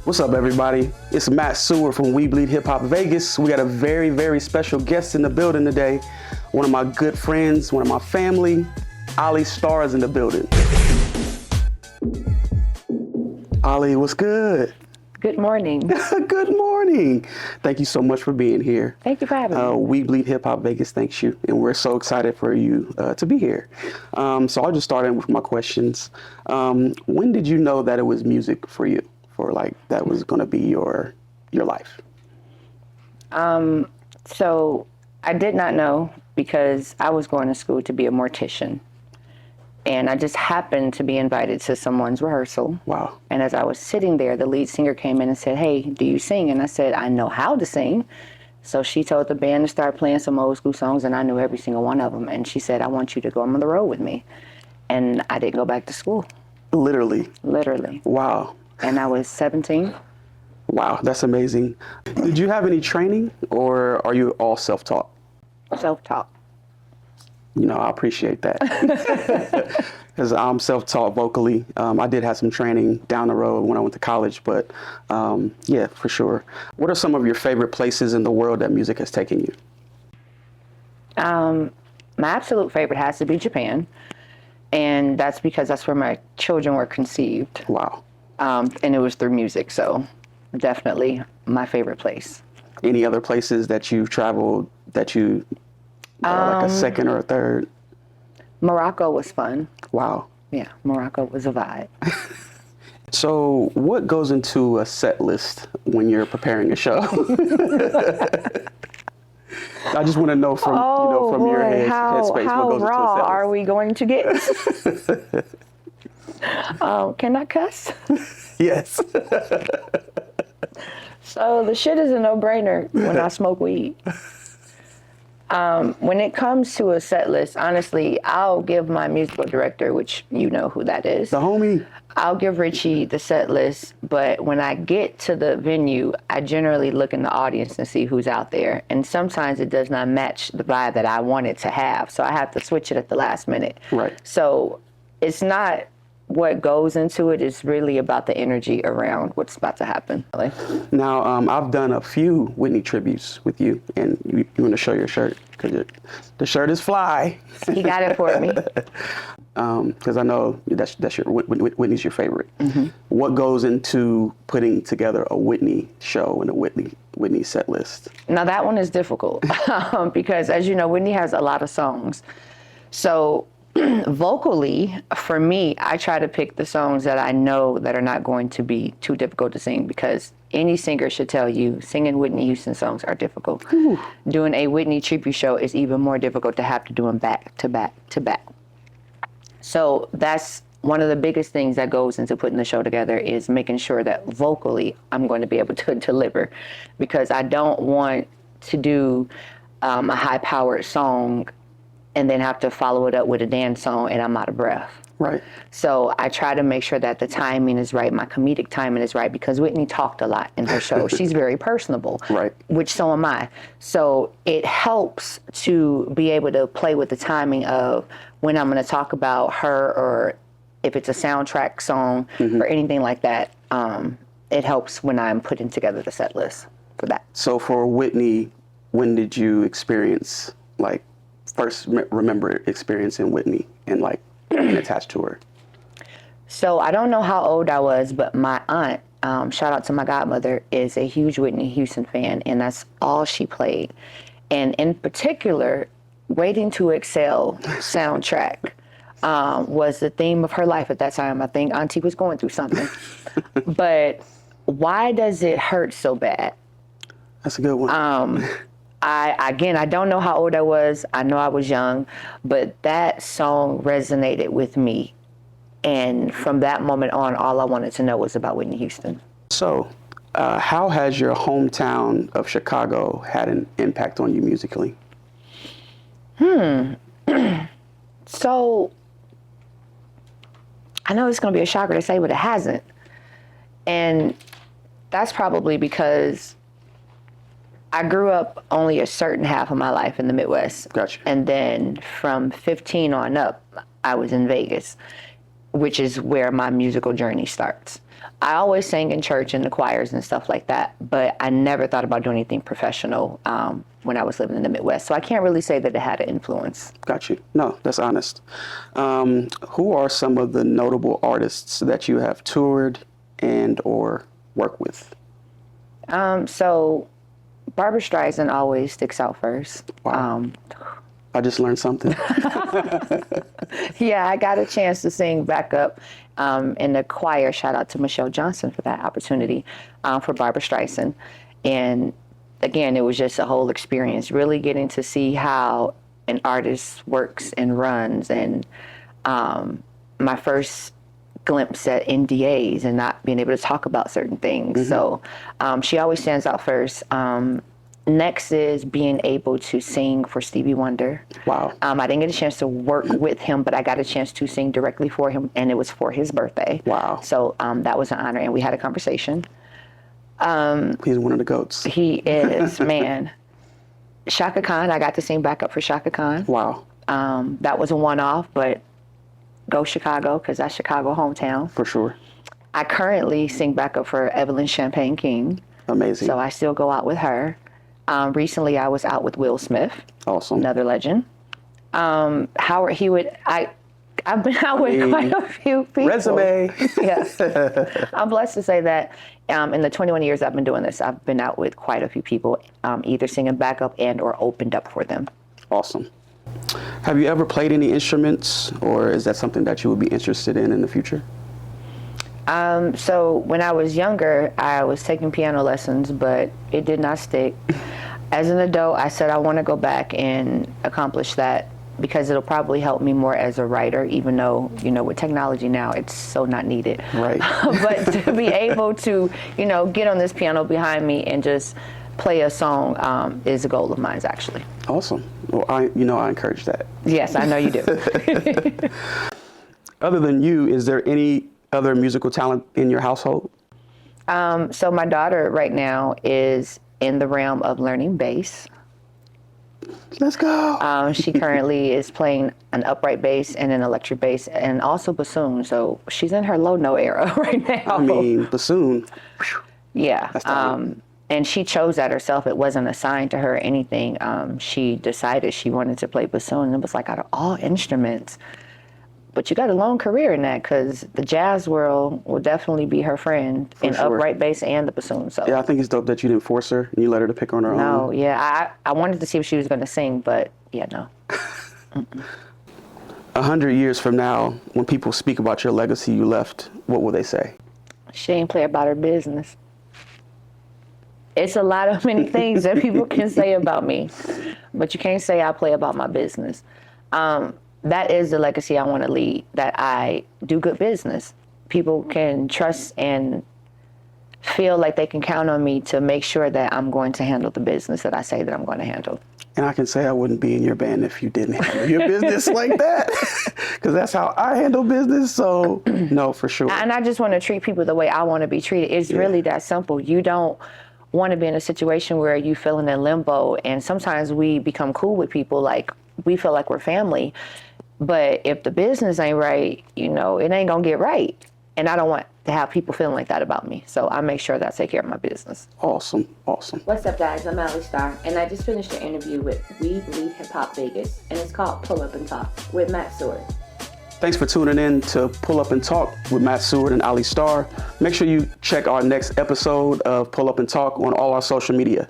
What's up, everybody? It's Matt Seward from We Bleed Hip Hop Vegas. We got a very, very special guest in the building today. One of my good friends, one of my family, Alli Starr is in the building. Alli, what's good? Good morning. Good morning. Thank you so much for being here. Thank you for having me. We Bleed Hip Hop Vegas thanks you, and we're so excited for you to be here. So I'll just start in with my questions. When did you know that it was music for you? For like that was going to be your life? So I did not know because I was going to school to be a mortician. And I just happened to be invited to someone's rehearsal. Wow. And as I was sitting there, the lead singer came in and said, "Hey, do you sing?" And I said, "I know how to sing." So she told the band to start playing some old school songs, and I knew every single one of them. And she said, "I want you to go on the road with me." And I didn't go back to school. Literally? Literally. Wow. And I was 17. Wow, that's amazing. Did you have any training, or are you all self-taught? Self-taught. You know, I appreciate that. Because I'm self-taught vocally. I did have some training down the road when I went to college, but yeah, for sure. What are some of your favorite places in the world that music has taken you? My absolute favorite has to be Japan. And that's because that's where my children were conceived. Wow. And it was through music, so definitely my favorite place. Any other places that you've traveled that you are like a second or a third? Morocco was fun. Wow. Yeah, Morocco was a vibe. So what goes into a set list when you're preparing a show? I just want to know from, from your headspace how what goes raw into a set are list. we going to get? Can I cuss? Yes. So the shit is a no-brainer when I smoke weed. When it comes to a set list, honestly, I'll give my musical director, which you know who that is. The homie. I'll give Richie the set list, but when I get to the venue, I generally look in the audience and see who's out there. And sometimes it does not match the vibe that I want it to have. So I have to switch it at the last minute. Right. So it's not what goes into it, is really about the energy around what's about to happen. Now, I've done a few Whitney tributes with you, and you want to show your shirt? Because the shirt is fly. He got it for me. Because I know that's your Whitney's your favorite. Mm-hmm. What goes into putting together a Whitney show and a Whitney set list? Now that one is difficult because, as you know, Whitney has a lot of songs. So vocally, for me, I try to pick the songs that I know that are not going to be too difficult to sing, because any singer should tell you singing Whitney Houston songs are difficult. Ooh. Doing a Whitney tribute show is even more difficult to have to do them back to back to back. So that's one of the biggest things that goes into putting the show together, is making sure that vocally I'm going to be able to deliver, because I don't want to do a high-powered song and then have to follow it up with a dance song and I'm out of breath. Right. So I try to make sure that the timing is right, my comedic timing is right, because Whitney talked a lot in her show. She's very personable, right? Which so am I. So it helps to be able to play with the timing of when I'm going to talk about her, or if it's a soundtrack song or anything like that. It helps when I'm putting together the set list for that. So for Whitney, when did you experience, like, first remember experiencing Whitney and like being attached to her? So I don't know how old I was, but my aunt, shout out to my godmother, is a huge Whitney Houston fan, and that's all she played. And in particular, Waiting to Exhale soundtrack was the theme of her life at that time. I think Auntie was going through something. But Why Does It Hurt So Bad? That's a good one. I don't know how old I was. I know I was young, but that song resonated with me. And from that moment on, all I wanted to know was about Whitney Houston. So, how has your hometown of Chicago had an impact on you musically? So, I know it's going to be a shocker to say, but it hasn't. And that's probably because I grew up only a certain half of my life in the Midwest. Gotcha. And then from 15 on up, I was in Vegas. which is where my musical journey starts. I always sang in church and the choirs and stuff like that, but I never thought about doing anything professional when I was living in the Midwest. So I can't really say that it had an influence. Got you. No, that's honest. Who are some of the notable artists that you have toured and or worked with? So Barbra Streisand always sticks out first. Wow. I just learned something. Yeah, I got a chance to sing backup in the choir. Shout out to Michelle Johnson for that opportunity for Barbra Streisand. And again, it was just a whole experience, really getting to see how an artist works and runs. And my first glimpse at NDAs and not being able to talk about certain things. Mm-hmm. So she always stands out first. Next is being able to sing for Stevie Wonder. Wow. I didn't get a chance to work with him, but I got a chance to sing directly for him, and it was for his birthday. Wow. So that was an honor, and we had a conversation. He's one of the GOATs. He is, man. Shaka Khan, I got to sing backup for Shaka Khan. Wow. That was a one-off, but go Chicago, because that's Chicago hometown. For sure. I currently sing backup for Evelyn Champagne King. Amazing. So I still go out with her. Recently, I was out with Will Smith. Awesome. Another legend. Howard Hewitt. I've been out with quite a few people. Resume. Yes. I'm blessed to say that in the 21 years I've been doing this, I've been out with quite a few people, either singing backup and or opened up for them. Awesome. Have you ever played any instruments, or is that something that you would be interested in the future? So when I was younger, I was taking piano lessons, but it did not stick. As an adult, I said I want to go back and accomplish that because it'll probably help me more as a writer, even though, with technology now, it's so not needed. Right. But to be able to, get on this piano behind me and just play a song is a goal of mine, actually. Awesome. Well, I encourage that. Yes, I know you do. Other than you, is there any other musical talent in your household? So my daughter right now is in the realm of learning bass. Let's go. She currently is playing an upright bass and an electric bass and also bassoon. So she's in her low note era right now. I mean, bassoon. Yeah. And she chose that herself. It wasn't assigned to her or anything. She decided she wanted to play bassoon. And it was like, out of all instruments. But you got a long career in that, because the jazz world will definitely be her friend in upright bass and the bassoon. So yeah, I think it's dope that you didn't force her and you let her to pick on her own. No, yeah, I wanted to see if she was going to sing, but yeah, no. 100 years from now, when people speak about your legacy you left, what will they say? She ain't play about her business. It's a lot of many things that people can say about me, but you can't say I play about my business. That is the legacy I want to leave, that I do good business. People can trust and feel like they can count on me to make sure that I'm going to handle the business that I say that I'm going to handle. And I can say I wouldn't be in your band if you didn't handle your business like that, because that's how I handle business. So no, for sure. And I just want to treat people the way I want to be treated. It's really that simple. You don't want to be in a situation where you feeling in limbo, and sometimes we become cool with people, like we feel like we're family. But if the business ain't right, it ain't gonna get right. And I don't want to have people feeling like that about me. So I make sure that I take care of my business. Awesome, awesome. What's up, guys? I'm Alli Starr, and I just finished an interview with We Bleed Hip Hop Vegas, and it's called Pull Up and Talk with Matt Seward. Thanks for tuning in to Pull Up and Talk with Matt Seward and Alli Starr. Make sure you check our next episode of Pull Up and Talk on all our social media.